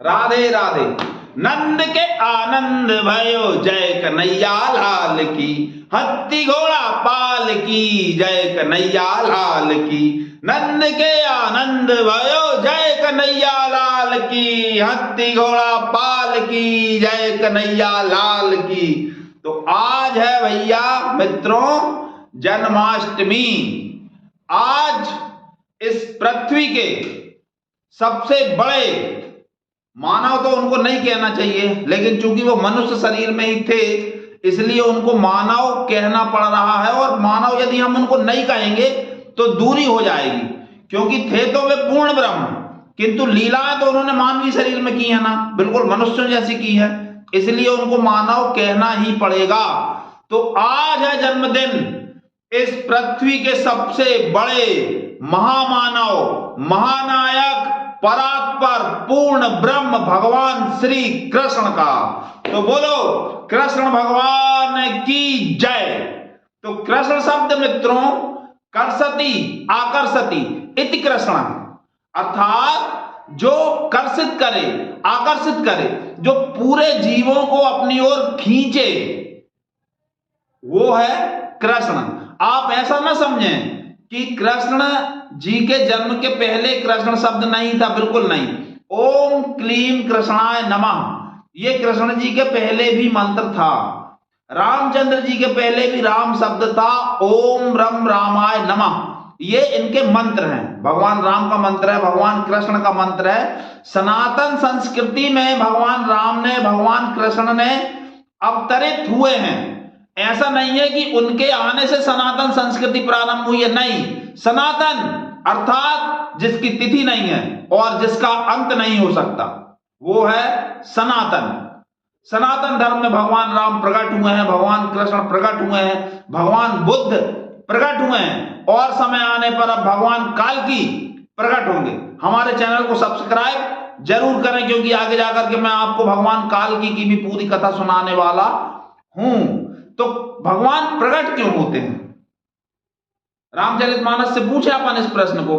राधे राधे। नंद के आनंद भयो जय कन्हैया लाल की, हाथी घोड़ा पाल की जय कन्हैया लाल की। नंद के आनंद भयो जय कन्हैया लाल की, हाथी घोड़ा पाल की जय कन्हैया लाल की। तो आज है भैया मित्रों जन्माष्टमी। आज इस पृथ्वी के सबसे बड़े, मानव तो उनको नहीं कहना चाहिए, लेकिन चूंकि वो मनुष्य शरीर में ही थे इसलिए उनको मानव कहना पड़ रहा है। और मानव यदि हम उनको नहीं कहेंगे तो दूरी हो जाएगी, क्योंकि थे तो वे पूर्ण ब्रह्म, किंतु लीलाएं तो उन्होंने मानवीय शरीर में की है ना, बिल्कुल मनुष्यों जैसी की है, इसलिए उनको मानव कहना ही पड़ेगा। तो आज है जन्मदिन इस पृथ्वी के सबसे बड़े महामानव, महानायक, परात्पर, पूर्ण ब्रह्म भगवान श्री कृष्ण का। तो बोलो कृष्ण भगवान की जय। तो कृष्ण शब्द मित्रों कर्षति आकर्षति इति कृष्ण, अर्थात जो कर्षित करे, आकर्षित करे, जो पूरे जीवों को अपनी ओर खींचे, वो है कृष्ण। आप ऐसा ना समझें कि कृष्ण जी के जन्म के पहले कृष्ण शब्द नहीं था, बिल्कुल नहीं। ओम क्लीम कृष्णाय नमः ये कृष्ण जी के पहले भी मंत्र था। रामचंद्र जी के पहले भी राम शब्द था। ओम रम रामाय नमः ये इनके मंत्र हैं। भगवान राम का मंत्र है, भगवान कृष्ण का मंत्र है। सनातन संस्कृति में भगवान राम ने, भगवान कृष्ण ने अवतरित हुए हैं। ऐसा नहीं है कि उनके आने से सनातन संस्कृति प्रारंभ हुई है, नहीं। सनातन अर्थात जिसकी तिथि नहीं है और जिसका अंत नहीं हो सकता, वो है सनातन। सनातन धर्म में भगवान राम प्रकट हुए हैं, भगवान कृष्ण प्रकट हुए हैं, भगवान बुद्ध प्रकट हुए हैं, और समय आने पर अब भगवान काल्की प्रकट होंगे। हमारे चैनल को सब्सक्राइब जरूर करें, क्योंकि आगे जाकर के मैं आपको भगवान काल्की की भी पूरी कथा सुनाने वाला हूं। तो भगवान प्रकट क्यों होते हैं? रामचरितमानस से पूछे अपन इस प्रश्न को।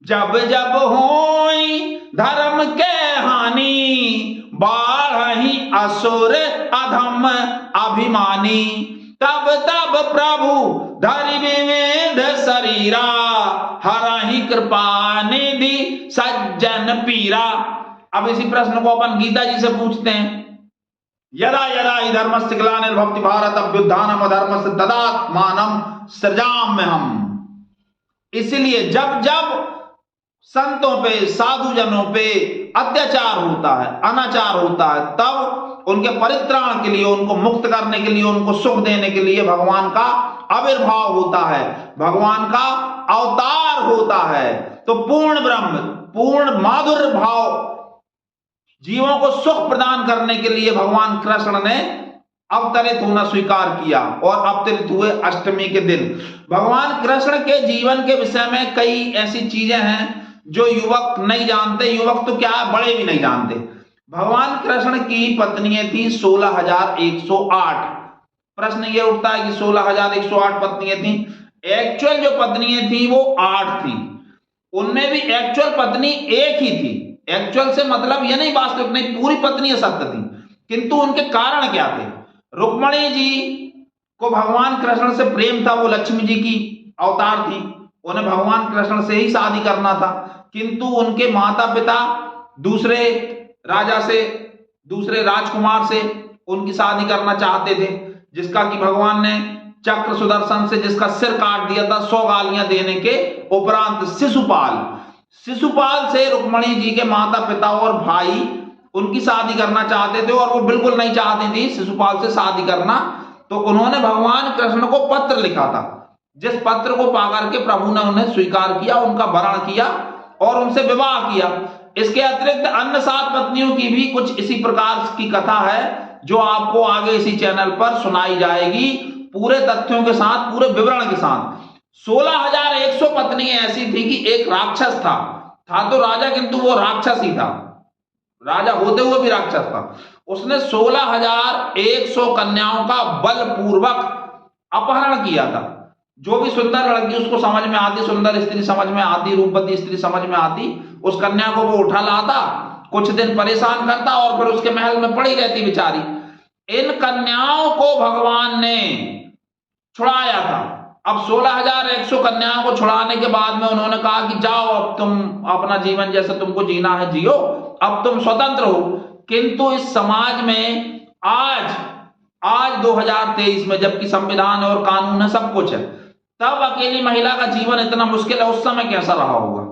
जब जब होई धर्म के हानि, बाढ़हि असुर अधम अभिमानी, तब तब प्रभु धरि विविध शरीरा, हरहि कृपा निधि सज्जन पीरा। अब इसी प्रश्न को अपन गीता जी से पूछते हैं। यदा यदा हि धर्मस्य ग्लानिर्भवति भारत अभ्युत्थानम् अधर्मस्य तदात्मानं सृजाम्यहम्। इसलिए जब जब संतों पे, साधु जनों पे अत्याचार होता है, अनाचार होता है, तब उनके परित्राण के लिए, उनको मुक्त करने के लिए, उनको सुख देने के लिए भगवान का आविर्भाव होता है, भगवान का अवतार होता है। तो पूर्ण ब्रह्म, पूर्ण माधुर्य भाव जीवों को सुख प्रदान करने के लिए भगवान कृष्ण ने अवतरित होना स्वीकार किया, और अवतरित हुए अष्टमी के दिन। भगवान कृष्ण के जीवन के विषय में कई ऐसी चीजें हैं जो युवक नहीं जानते, युवक तो क्या बड़े भी नहीं जानते। भगवान कृष्ण की पत्नियां थी 16,108। प्रश्न ये उठता है कि 16,108 पत्नियां थी। एक्चुअल जो पत्नियां थी वो 8 थी। उनमें भी एक्चुअल पत्नी एक ही थी। एक्चुअल से मतलब ये नहीं वास्तविक नहीं, पूरी पत्नियां सत्य थी, किंतु उनके कारण क्या थे? रुक्मणी जी को भगवान कृष्ण से प्रेम था, वो लक्ष्मी जी की अवतार थी, उन्हें भगवान कृष्ण से ही शादी करना था, किंतु उनके माता पिता दूसरे राजा से, दूसरे राजकुमार से उनकी शादी करना चाहते थे, जिसका कि भगवान ने चक्र सुदर्शन से जिसका सिर काट दिया था 100 गालियां देने के उपरांत। शिशुपाल से रुक्मणी जी के माता पिता और भाई उनकी शादी करना चाहते थे, और वो बिल्कुल नहीं चाहती थी शिशुपाल से शादी करना। तो उन्होंने भगवान कृष्ण को पत्र लिखा था, जिस पत्र को पाकर के प्रभु ने उन्हें स्वीकार किया, उनका वरण किया और उनसे विवाह किया। इसके अतिरिक्त अन्य 7 पत्नियों की भी कुछ इसी प्रकार की कथा है, जो आपको आगे इसी चैनल पर सुनाई जाएगी, पूरे तथ्यों के साथ, पूरे विवरण के साथ। 16,100 पत्नियां ऐसी थी कि एक राक्षस था तो राजा, किंतु वो राक्षस ही था, राजा होते हुए भी राक्षस था। उसने 16,100 कन्याओं का बलपूर्वक अपहरण किया था। जो भी सुंदर लड़की उसको समझ में आती, सुंदर स्त्री समझ में आती, रूपवती स्त्री समझ में आती, उस कन्या को वो उठा लाता, कुछ दिन परेशान करता और फिर उसके महल में पड़ी रहती बेचारी। इन कन्याओं को भगवान ने छुड़ाया था। अब 16,100 कन्याओं को छुड़ाने के बाद में उन्होंने कहा कि जाओ, अब तुम अपना जीवन जैसे तुमको जीना है जियो, अब तुम स्वतंत्र हो। किंतु इस समाज में आज 2023 में, जबकि संविधान और कानून है, सब कुछ है, तब अकेली महिला का जीवन इतना मुश्किल है। उस समय कैसा रहा होगा,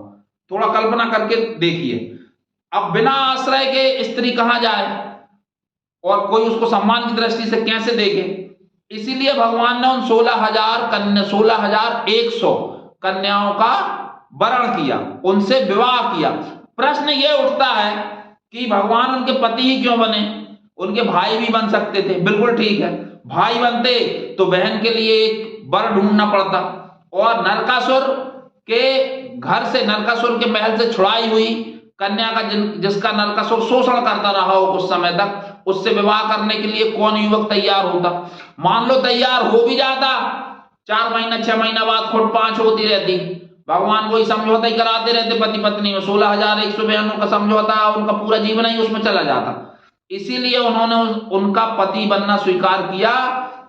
थोड़ा कल्पना करके देखिए। अब बिना आश्रय के स्त्री कहां जाए और कोई उसको सम्मान की दृष्टि से कैसे देखे। इसीलिए भगवान ने उन 16,100 कन्याओं का वरण किया, उनसे विवाह किया। प्रश्न यह उठता है कि भगवान उनके पति ही क्यों बने, उनके भाई भी बन सकते थे। बिल्कुल ठीक है, भाई बनते तो बहन के लिए एक वर ढूंढना पड़ता, और नरकासुर के घर से, नरकासुर के महल से छुड़ाई हुई कन्या का जिसका नरकासुर शोषण करता रहा हो कुछ समय तक, उससे विवाह करने के लिए कौन युवक तैयार होता। मान लो तैयार हो भी जाता, 4 महीना 6 महीना बाद खुद 5 होती रहती, भगवान वही समझौता ही कराते रहते पति पत्नी में। 16,100 बहनों का समझौता, उनका पूरा जीवन ही उसमें चला जाता। इसीलिए उन्होंने उनका पति बनना स्वीकार किया,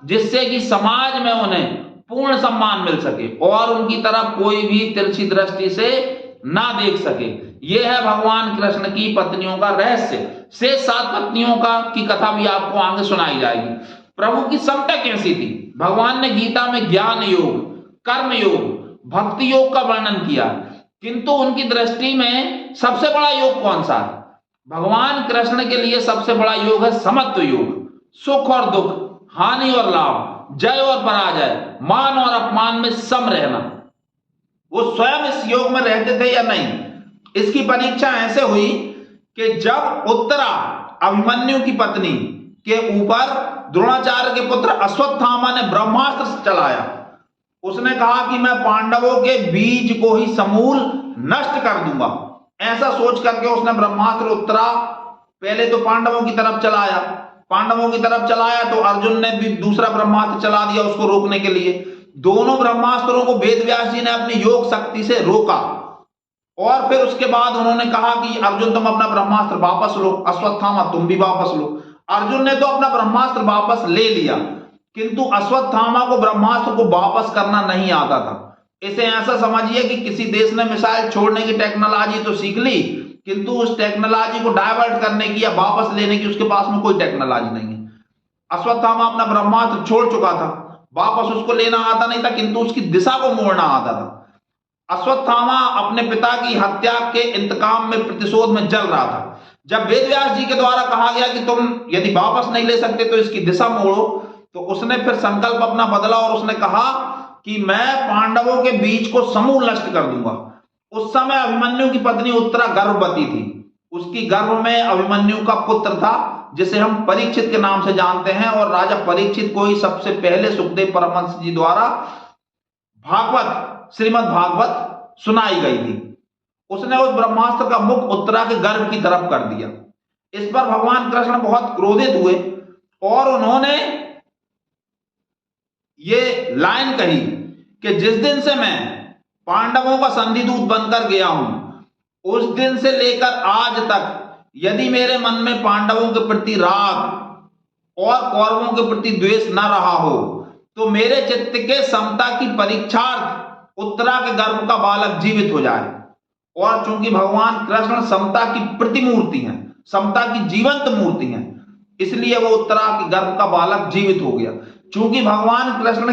जिससे कि समाज में उन्हें पूर्ण सम्मान मिल सके और उनकी तरफ कोई भी तिरछी दृष्टि से ना देख सके। यह है भगवान कृष्ण की पत्नियों का रहस्य। शेष 7 पत्नियों की कथा भी आपको आगे सुनाई जाएगी। प्रभु की समता कैसी थी। भगवान ने गीता में ज्ञान योग, कर्म योग, भक्ति योग का वर्णन किया, किंतु उनकी दृष्टि में सबसे बड़ा योग कौन सा है। भगवान कृष्ण के लिए सबसे बड़ा योग है समत्व योग। सुख और दुख, हानि और लाभ, जय और पराजय, मान और अपमान में सम रहना। वो स्वयं इस योग में रहते थे या नहीं, इसकी परीक्षा ऐसे हुई कि जब उत्तरा अभिमन्यु की पत्नी के ऊपर द्रोणाचार्य के पुत्र अश्वत्थामा ने ब्रह्मास्त्र चलाया, उसने कहा कि मैं पांडवों के बीज को ही समूल नष्ट कर दूंगा। ऐसा सोच करके उसने ब्रह्मास्त्र उत्तरा पहले तो पांडवों की तरफ चलाया, तो अर्जुन ने भी दूसरा ब्रह्मास्त्र चला दिया उसको रोकने के लिए। दोनों ब्रह्मास्त्रों को वेद व्यास जी ने अपनी योग शक्ति से रोका, और फिर उसके बाद उन्होंने कहा कि अर्जुन तुम अपना ब्रह्मास्त्र वापस लो, अश्वत्थामा तुम भी वापस लो। अर्जुन ने तो अपना ब्रह्मास्त्र वापस ले लिया, किंतु अश्वत्थामा को ब्रह्मास्त्र को वापस करना नहीं आता था। इसे ऐसा समझिए कि किसी देश ने मिसाइल छोड़ने की टेक्नोलॉजी तो सीख ली, किंतु उस टेक्नोलॉजी को डाइवर्ट करने की या वापस लेने की उसके पास में कोई टेक्नोलॉजी नहीं है। अश्वत्थामा अपना ब्रह्मास्त्र छोड़ चुका था, वापस उसको लेना आता नहीं था, किंतु उसकी दिशा को मोड़ना आता था। अश्वत्थामा अपने पिता की हत्या के इंतकाम में, प्रतिशोध में जल रहा था। जब वेदव्यास जी के द्वारा कहा गया कि तुम यदि वापस नहीं ले सकते तो इसकी दिशा मोड़ो, तो उसने फिर संकल्प अपना बदला और उसने कहा कि मैं पांडवों के बीज को समूल नष्ट कर दूंगा। उस समय अभिमन्यु की पत्नी उत्तरा गर्भवती थी। उसकी गर्भ में अभिमन्यु का पुत्र था, जिसे हम परीक्षित के नाम से जानते हैं, और राजा परीक्षित को ही सबसे पहले सुखदेव परमहंस जी द्वारा भागवत, श्रीमद् भागवत सुनाई गई थी। उसने उस ब्रह्मास्त्र का मुख उत्तरा के गर्भ की तरफ कर दिया। इस पर भगवान कृष्ण बहुत क्रोधित हुए और उन्होंने ये लाइन कही कि जिस दिन से मैं पांडवों का संधि दूत बनकर गया हूं, उस दिन से लेकर आज तक यदि मेरे मन में पांडवों के प्रति राग और कौरवों के प्रति द्वेष न रहा हो, तो मेरे चित्त के समता की परीक्षार्थ उत्तरा के गर्भ का बालक जीवित हो जाए। और चूंकि भगवान कृष्ण समता की प्रतिमूर्ति हैं, समता की जीवंत मूर्ति हैं, इसलिए वो उत्तरा के गर्भ का बालक जीवित हो गया। चूंकि भगवान कृष्ण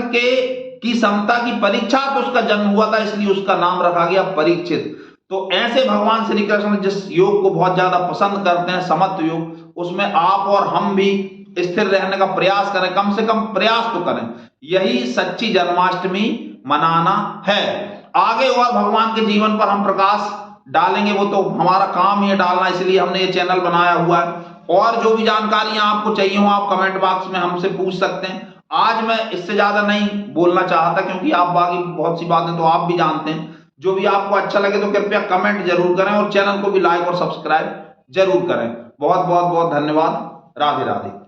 की समता की परीक्षा तो उसका जन्म हुआ था, इसलिए उसका नाम रखा गया परीक्षित। तो ऐसे भगवान श्री कृष्ण जिस योग को बहुत ज्यादा पसंद करते हैं, समत्व योग, उसमें आप और हम भी स्थिर रहने का प्रयास करें, कम से कम प्रयास तो करें। यही सच्ची जन्माष्टमी मनाना है। आगे और भगवान के जीवन पर हम प्रकाश डालेंगे, वो तो हमारा काम ही है डालना, इसलिए हमने ये चैनल बनाया हुआ है। और जो भी जानकारियां आपको चाहिए हो, आप कमेंट बॉक्स में हमसे पूछ सकते हैं। आज मैं इससे ज्यादा नहीं बोलना चाहता, क्योंकि आप बाकी बहुत सी बातें तो आप भी जानते हैं। जो भी आपको अच्छा लगे तो कृपया कमेंट जरूर करें और चैनल को भी लाइक और सब्सक्राइब जरूर करें। बहुत बहुत बहुत धन्यवाद। राधे राधे।